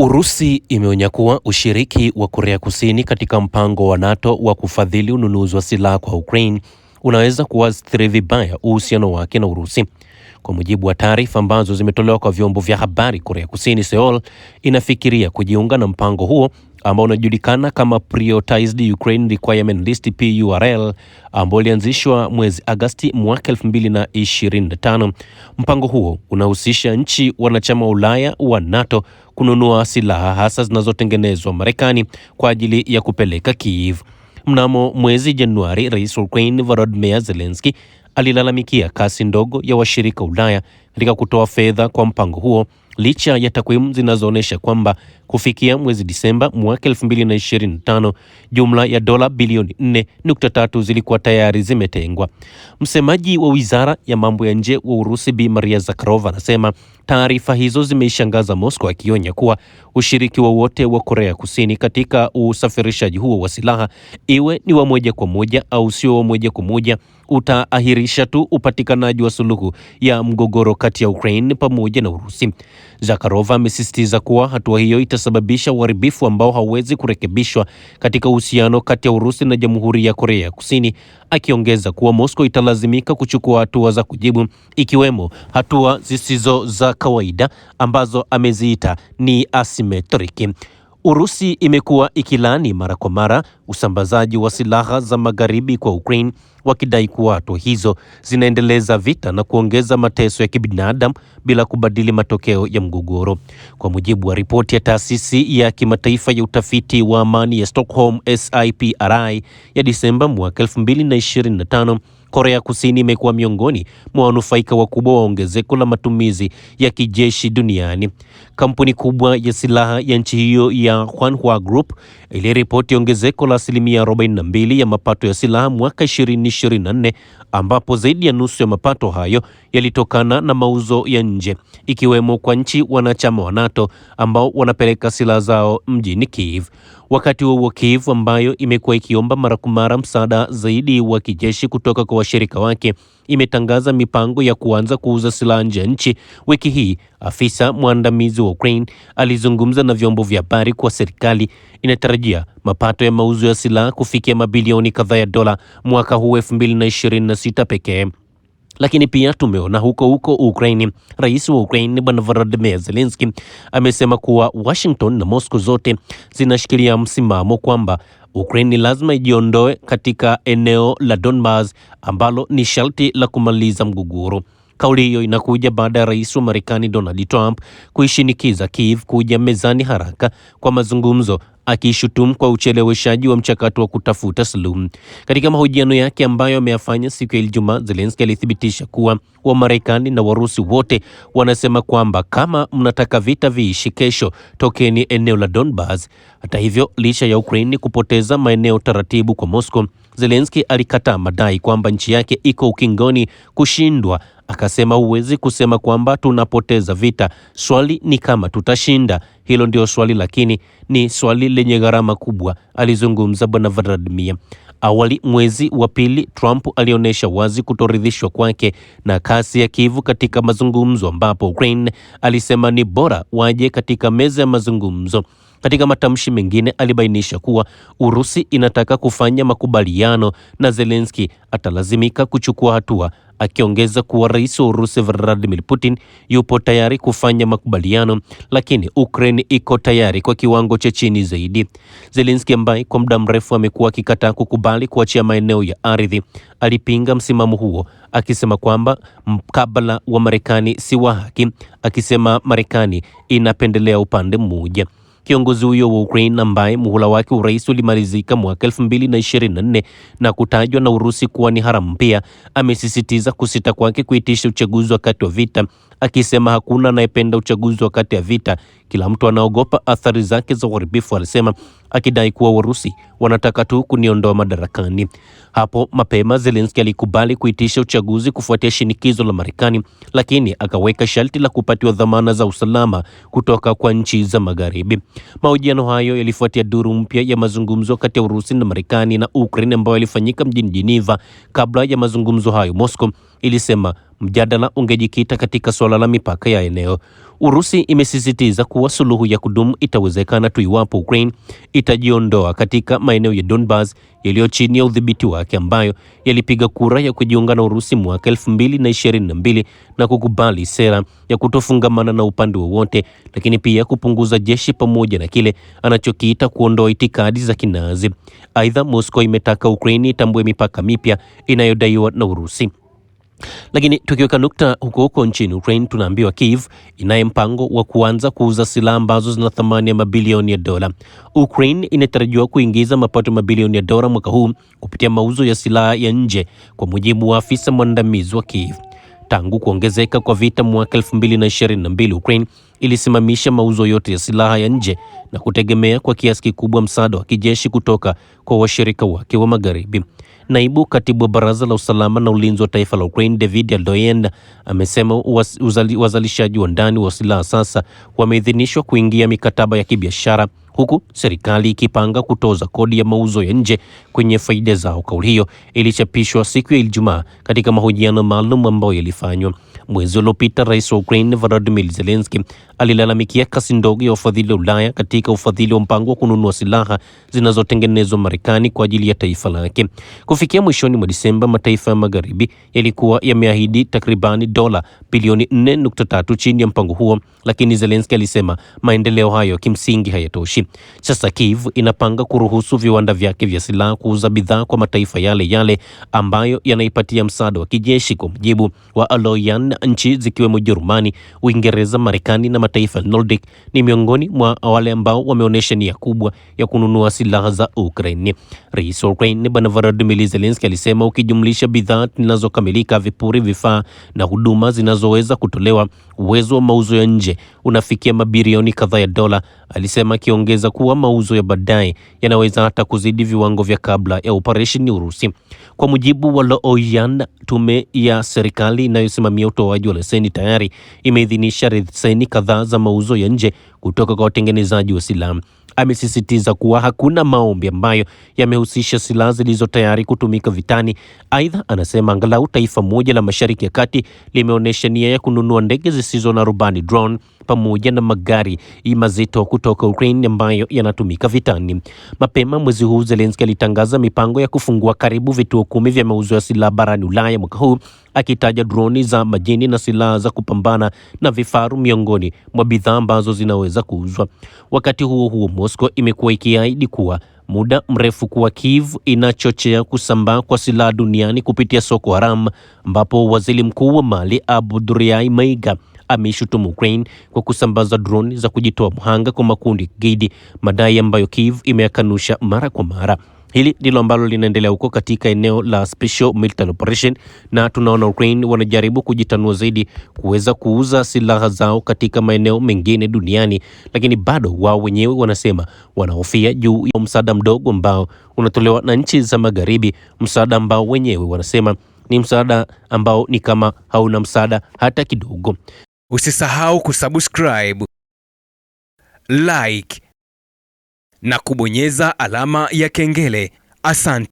Urusi imeonya kuwa ushiriki wa Korea Kusini katika mpango wa NATO wa kufadhili ununuzi wa silaha kwa Ukraine unaweza kuathiri vibaya uhusiano wake na Urusi. Kwa mujibu wa taarifa ambazo zimetolewa kwa vyombo vya habari, Korea Kusini Seoul inafikiria kujiunga na mpango huo ambao unajulikana kama Prioritized Ukraine Requirement List PURL, ambao ulianzishwa mwezi Agosti mwaka 2025. Mpango huo unahusisha nchi wanachama wa Ulaya wa NATO kununua silaha hasa zinazotengenezwa Marekani kwa ajili ya kupeleka Kiev. Mnamo mwezi Januari, Rais wa Ukraine Volodymyr Zelensky alilalamikia kasi ndogo ya washirika Ulaya katika kutoa fedha kwa mpango huo, licha ya takwimu zinazoonyesha kwamba kufikia mwezi Disemba mwaka 2025 jumla ya dola bilioni 4.3 zilikuwa tayari zimetengwa. Msemaji wa Wizara ya Mambo ya Nje wa Urusi Bi Maria Zakharova anasema taarifa hizo zimeishangaza Moscow, akionya kuwa ushiriki wowote wa Korea Kusini katika usafirishaji huo wa silaha, iwe ni wa moja kwa moja au sio wa moja kwa moja, utaahirisha tu upatikanaji wa suluhu ya mgogoro kati ya Ukraine pamoja na Urusi. Zakharova amesisitiza kuwa hatua hiyo itasababisha uharibifu ambao hauwezi kurekebishwa katika uhusiano kati ya Urusi na Jamhuri ya Korea Kusini, akiongeza kuwa Moscow italazimika kuchukua hatua za kujibu, ikiwemo hatua zisizo za kawaida ambazo ameziita ni asymmetric. Urusi imekuwa ikilani mara kwa mara usambazaji wa silaha za magharibi kwa Ukraine, wakidai kuwa hatua hizo zinaendeleza vita na kuongeza mateso ya kibinadamu bila kubadili matokeo ya mgogoro. Kwa mujibu wa ripoti ya taasisi ya kimataifa ya utafiti wa amani ya Stockholm SIPRI ya Disemba mwaka 2025, Korea Kusini imekuwa miongoni mwa wanufaika wakubwa wa ongezeko la matumizi ya kijeshi duniani. Kampuni kubwa ya silaha ya nchi hiyo ya Hwanhua Group iliripoti ongezeko la 42% ya mapato ya silaha mwaka 2024, ambapo zaidi ya nusu ya mapato hayo yalitokana na mauzo ya nje, ikiwemo kwa nchi wanachama wa NATO ambao wanapeleka silaha zao mjini Kiev. Wakati huo Kiev, ambayo imekuwa ikiomba mara kwa mara msaada zaidi wa kijeshi kutoka kwa washirika wake, imetangaza mipango ya kuanza kuuza silaha nje ya nchi wiki hii. Afisa mwandamizi wa Ukraine alizungumza na vyombo vya habari kwa serikali inatarajia mapato ya mauzo ya silaha kufikia mabilioni kadhaa ya dola mwaka huu 2026 pekee. Lakini pia tumeona huko Ukraine, rais wa Ukraine Bwana Volodymyr Zelensky amesema kuwa Washington na Moscow zote zinashikilia msimamo kwamba Ukraine lazima ijiondoe katika eneo la Donbas ambalo ni sharti la kumaliza mgogoro. Kauli hiyo inakuja baada ya rais wa Marekani Donald Trump kuishinikiza Kiev kuja mezani haraka kwa mazungumzo, akishutumu kwa ucheleweshaji wa mchakato wa kutafuta suluhu. Katika mahojiano yake ambayo ameyafanya siku ya Ijumaa, Zelensky alithibitisha kuwa Wamarekani na Warusi wote wanasema kwamba kama mnataka vita viishi kesho, tokeni eneo la Donbas. Hata hivyo, licha ya Ukraine kupoteza maeneo taratibu kwa Moscow, Zelensky alikataa madai kwamba nchi yake iko ukingoni kushindwa. Akasema huwezi kusema kwamba tunapoteza vita, swali ni kama tutashinda. Hilo ndio swali, lakini ni swali lenye gharama kubwa, alizungumza Bwana Vladimir. Awali mwezi wa pili, Trump alionyesha wazi kutoridhishwa kwake na kasi ya Kiev katika mazungumzo, ambapo Ukraine alisema ni bora waje katika meza ya mazungumzo. Katika matamshi mengine, alibainisha kuwa Urusi inataka kufanya makubaliano na Zelensky atalazimika kuchukua hatua, akiongeza kuwa rais wa Urusi Vladimir Putin yupo tayari kufanya makubaliano, lakini Ukraine iko tayari kwa kiwango cha chini zaidi. Zelensky, ambaye kwa muda mrefu amekuwa akikataa kukubali kuachia maeneo ya ardhi, alipinga msimamo huo, akisema kwamba mkabala wa Marekani si wa haki, akisema Marekani inapendelea upande mmoja. Kiongozi huyo wa Ukraine, ambaye muhula wake urais ulimalizika mwaka 2024 na kutajwa na Urusi kuwa ni haramu, pia amesisitiza kusita kwake kuitisha uchaguzi wakati wa vita, akisema hakuna anayependa uchaguzi wakati wa vita, kila mtu anaogopa athari zake za uharibifu, alisema, akidai kuwa Warusi wanataka tu kuniondoa madarakani. Hapo mapema Zelensky alikubali kuitisha uchaguzi kufuatia shinikizo la Marekani, lakini akaweka sharti la kupatiwa dhamana za usalama kutoka kwa nchi za magharibi. Mahojiano hayo yalifuatia duru mpya ya mazungumzo kati ya Urusi na Marekani na Ukraine ambayo yalifanyika mjini Geneva. Kabla ya mazungumzo hayo, Moscow ilisema mjadala ungejikita katika suala la mipaka ya eneo. Urusi imesisitiza kuwa suluhu ya kudumu itawezekana tu iwapo Ukraine itajiondoa katika maeneo ya Donbas yaliyo chini ya udhibiti wake, ambayo yalipiga kura ya kujiunga na Urusi mwaka 2022 na kukubali sera ya kutofungamana na upande wowote, lakini pia kupunguza jeshi pamoja na kile anachokiita kuondoa itikadi za Kinazi. Aidha, Moscow imetaka Ukraine itambue mipaka mipya inayodaiwa na Urusi. Lakini tukiweka nukta huko nchini Ukraine, tunaambiwa Kiev inaye mpango wa kuanza kuuza silaha ambazo zina thamani ya mabilioni ya dola. Ukraine inatarajiwa kuingiza mapato mabilioni ya dola mwaka huu kupitia mauzo ya silaha ya nje, kwa mujibu wa afisa mwandamizi wa Kiev. Tangu kuongezeka kwa vita mwaka 2022, Ukraine ilisimamisha mauzo yote ya silaha ya nje na kutegemea kwa kiasi kikubwa msaada wa kijeshi kutoka kwa washirika wake wa magharibi. Naibu katibu wa baraza la usalama na ulinzi wa taifa la Ukraine, David Aldoyen, amesema wazalishaji wa ndani wa silaha sasa wameidhinishwa kuingia mikataba ya kibiashara, huku serikali ikipanga kutoza kodi ya mauzo ya nje kwenye faida zao. Kauli hiyo ilichapishwa siku ya Ijumaa katika mahojiano maalum ambayo yalifanywa. Mwezi uliopita, rais wa Ukraine Volodymyr Zelensky alilalamikia kasi ndogo ya ufadhili wa Ulaya katika ufadhili wa mpango wa kununua silaha zinazotengenezwa Marekani kwa ajili ya taifa lake. Kufikia mwishoni mwa Disemba, mataifa ya magharibi yalikuwa yameahidi takribani dola bilioni 4.3 chini ya mpango huo, lakini Zelensky alisema maendeleo hayo kimsingi hayatoshi. Sasa Kiev inapanga kuruhusu viwanda vyake vya silaha kuuza bidhaa kwa mataifa yale yale ambayo yanaipatia msaada wa kijeshi. Kwa mujibu wa Aloyan, nchi zikiwemo Ujerumani, Uingereza, Marekani na mataifa Nordic ni miongoni mwa wale ambao wameonyesha nia kubwa ya kununua silaha za Ukraine. Rais wa Ukraine Bwana Volodymyr Zelensky alisema ukijumlisha bidhaa zinazokamilika, vipuri, vifaa na huduma zinazoweza kutolewa, uwezo wa mauzo ya nje unafikia mabilioni kadhaa ya dola. Alisema akiongeza kuwa mauzo ya baadaye yanaweza hata kuzidi viwango vya kabla ya operesheni Urusi. Kwa mujibu wa Looyan, tume ya serikali inayosimamia utoaji wa leseni tayari imeidhinisha leseni kadhaa za mauzo ya nje kutoka kwa watengenezaji wa silaha. Amesisitiza kuwa hakuna maombi ambayo yamehusisha silaha zilizo tayari kutumika vitani. Aidha, anasema angalau taifa moja la Mashariki ya Kati limeonyesha nia ya kununua ndege zisizo na rubani drone pamoja na magari mazito kutoka Ukraine ambayo yanatumika vitani. Mapema mwezi huu, Zelensky alitangaza mipango ya kufungua karibu vituo 10 vya mauzo ya silaha barani Ulaya mwaka huu, akitaja droni za majini na silaha za kupambana na vifaru miongoni mwa bidhaa ambazo zinaweza kuuzwa. Wakati huo huo, Moscow imekuwa ikiahidi kuwa muda mrefu kuwa Kiev inachochea kusambaa kwa silaha duniani kupitia soko haramu, ambapo waziri mkuu wa Mali Abdouraye Maiga ameishutumu Ukraine kwa kusambaza droni za kujitoa mhanga kwa makundi gaidi, madai ambayo Kiev imeyakanusha mara kwa mara. Hili ndilo ambalo linaendelea huko katika eneo la Special Military Operation, na tunaona Ukraine wanajaribu kujitanua zaidi kuweza kuuza silaha zao katika maeneo mengine duniani, lakini bado wao wenyewe wanasema wanahofia juu ya msaada mdogo ambao unatolewa na nchi za magharibi, msaada ambao wenyewe wanasema ni msaada ambao ni kama hauna msaada hata kidogo. Usisahau kusubscribe, like na kubonyeza alama ya kengele. Asante.